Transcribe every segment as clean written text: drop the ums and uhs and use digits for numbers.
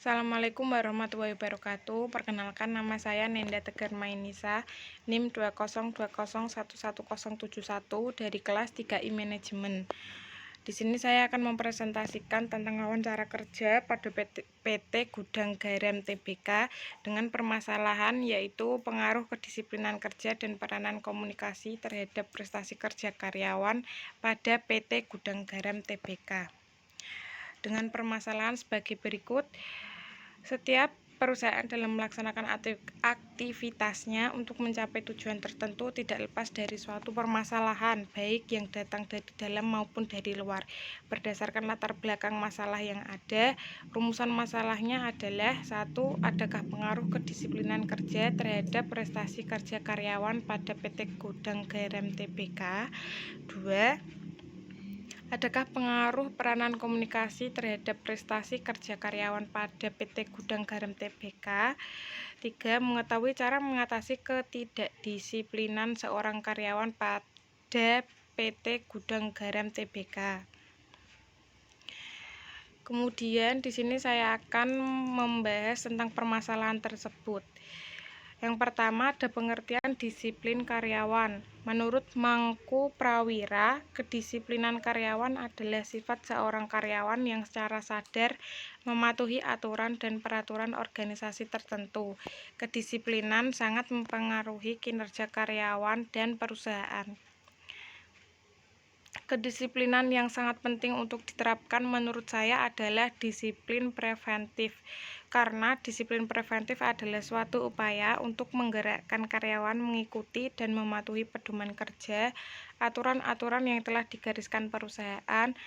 Assalamualaikum warahmatullahi wabarakatuh. Perkenalkan, nama saya Nenda Tegar Mainisa, NIM 202011071 dari kelas 3I Manajemen. Di sini saya akan mempresentasikan tentang wawancara kerja pada PT Gudang Garam Tbk dengan permasalahan yaitu pengaruh kedisiplinan kerja dan peranan komunikasi terhadap prestasi kerja karyawan pada PT Gudang Garam Tbk. Dengan permasalahan sebagai berikut. Setiap perusahaan dalam melaksanakan aktivitasnya untuk mencapai tujuan tertentu tidak lepas dari suatu permasalahan, baik yang datang dari dalam maupun dari luar. Berdasarkan latar belakang masalah yang ada, rumusan masalahnya adalah: 1. Adakah pengaruh kedisiplinan kerja terhadap prestasi kerja karyawan pada PT Gudang Garam Tbk? 2. Adakah pengaruh peranan komunikasi terhadap prestasi kerja karyawan pada PT Gudang Garam Tbk? 3. Mengetahui cara mengatasi ketidakdisiplinan seorang karyawan pada PT Gudang Garam Tbk. Kemudian di sini saya akan membahas tentang permasalahan tersebut. Yang pertama, ada pengertian disiplin karyawan. Menurut Mangku Prawira, kedisiplinan karyawan adalah sifat seorang karyawan yang secara sadar mematuhi aturan dan peraturan organisasi tertentu. Kedisiplinan sangat mempengaruhi kinerja karyawan dan perusahaan. Kedisiplinan yang sangat penting untuk diterapkan menurut saya adalah disiplin preventif, karena disiplin preventif adalah suatu upaya untuk menggerakkan karyawan mengikuti dan mematuhi pedoman kerja, aturan-aturan yang telah digariskan perusahaan.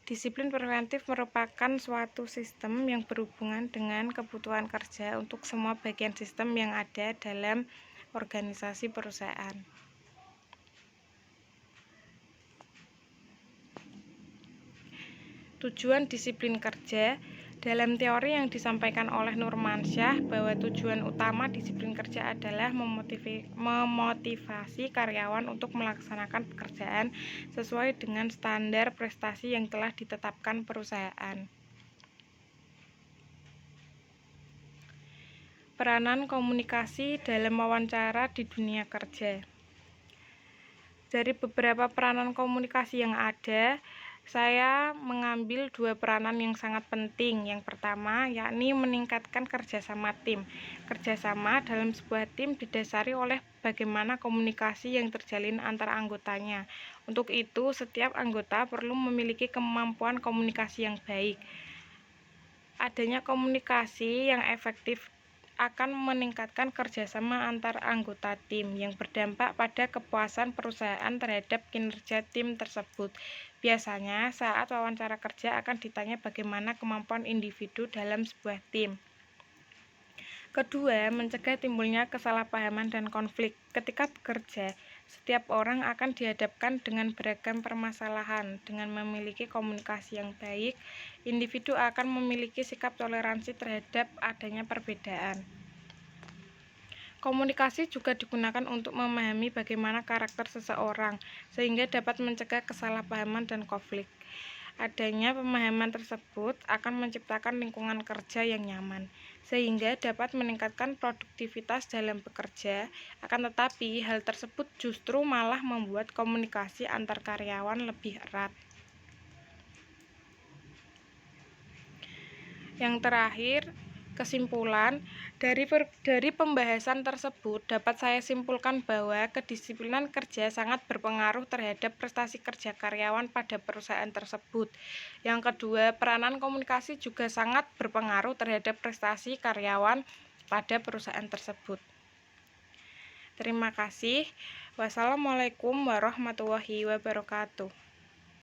Disiplin preventif merupakan suatu sistem yang berhubungan dengan kebutuhan kerja untuk semua bagian sistem yang ada dalam organisasi perusahaan. Tujuan disiplin kerja. Dalam teori yang disampaikan oleh Nurmansyah bahwa tujuan utama disiplin kerja adalah memotivasi karyawan untuk melaksanakan pekerjaan sesuai dengan standar prestasi yang telah ditetapkan perusahaan. Peranan komunikasi dalam wawancara di dunia kerja. Dari beberapa peranan komunikasi yang ada, saya mengambil dua peranan yang sangat penting. Yang pertama, yakni meningkatkan kerjasama tim. Kerjasama dalam sebuah tim didasari oleh bagaimana komunikasi yang terjalin antara anggotanya. Untuk itu, setiap anggota perlu memiliki kemampuan komunikasi yang baik. Adanya komunikasi yang efektif akan meningkatkan kerjasama antar anggota tim yang berdampak pada kepuasan perusahaan terhadap kinerja tim tersebut. Biasanya saat wawancara kerja akan ditanya bagaimana kemampuan individu dalam sebuah tim. Kedua, mencegah timbulnya kesalahpahaman dan konflik. Ketika bekerja, setiap orang akan dihadapkan dengan beragam permasalahan. Dengan memiliki komunikasi yang baik, individu akan memiliki sikap toleransi terhadap adanya perbedaan. Komunikasi juga digunakan untuk memahami bagaimana karakter seseorang, sehingga dapat mencegah kesalahpahaman dan konflik. Adanya pemahaman tersebut akan menciptakan lingkungan kerja yang nyaman, sehingga dapat meningkatkan produktivitas dalam bekerja. Akan tetapi, hal tersebut justru malah membuat komunikasi antar karyawan lebih erat. Yang terakhir, kesimpulan dari pembahasan tersebut dapat saya simpulkan bahwa kedisiplinan kerja sangat berpengaruh terhadap prestasi kerja karyawan pada perusahaan tersebut. Yang kedua, peranan komunikasi juga sangat berpengaruh terhadap prestasi karyawan pada perusahaan tersebut. Terima kasih. Wassalamualaikum warahmatullahi wabarakatuh.